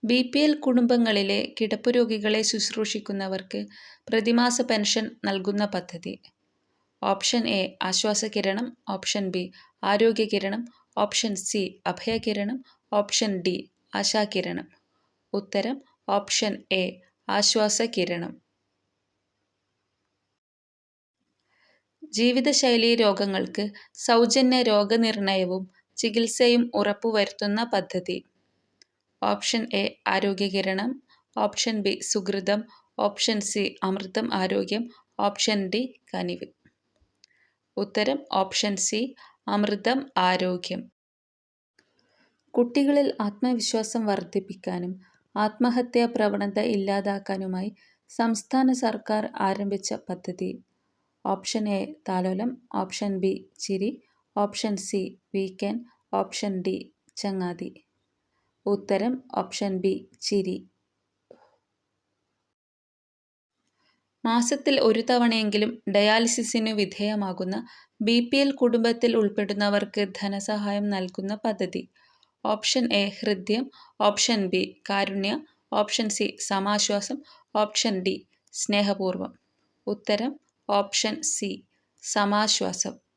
BPL കുടുംബങ്ങളിലെ കിടപ്പുരോഗികളെ ശുശ്രൂഷിക്കുന്നവർക്ക് പ്രതിമാസ pension നൽകുന്ന പദ്ധതി. ഓപ്ഷൻ എ ആശ്വാസകിരണം, ഓപ്ഷൻ ബി ആരോഗ്യകിരണം, ഓപ്ഷൻ സി അഭയകിരണം, ഓപ്ഷൻ ഡി ആശാകിരണം. ഉത്തരം ഓപ്ഷൻ എ ആശ്വാസകിരണം. ജീവിതശൈലീ രോഗങ്ങൾക്ക് സൗജന്യ രോഗനിർണയവും ചികിത്സയും ഉറപ്പുവരുത്തുന്ന പദ്ധതി. ഓപ്ഷൻ എ ആരോഗ്യകിരണം, ഓപ്ഷൻ ബി സുകൃതം, ഓപ്ഷൻ സി അമൃതം ആരോഗ്യം, ഓപ്ഷൻ ഡി കനിവ്. ഉത്തരം ഓപ്ഷൻ സി അമൃതം ആരോഗ്യം. കുട്ടികളിൽ ആത്മവിശ്വാസം വർദ്ധിപ്പിക്കാനും ആത്മഹത്യാ പ്രവണത ഇല്ലാതാക്കാനുമായി സംസ്ഥാന സർക്കാർ ആരംഭിച്ച പദ്ധതി. ഓപ്ഷൻ എ താലോലം, ഓപ്ഷൻ ബി ചിരി, option C weekend, option D ചങ്ങാതി. ഉത്തരം ഓപ്ഷൻ ബി ചിരി. മാസത്തിൽ ഒരു തവണയെങ്കിലും ഡയാലിസിസിനു വിധേയമാകുന്ന BPL കുടുംബത്തിൽ ഉൾപ്പെടുന്നവർക്ക് ധനസഹായം നൽകുന്ന പദ്ധതി. ഓപ്ഷൻ എ ഹൃദ്യം, ഓപ്ഷൻ ബി കാരുണ്യ, ഓപ്ഷൻ സി സമാശ്വാസം, ഓപ്ഷൻ ഡി സ്നേഹപൂർവം. ഉത്തരം ഓപ്ഷൻ സി സമാശ്വാസം.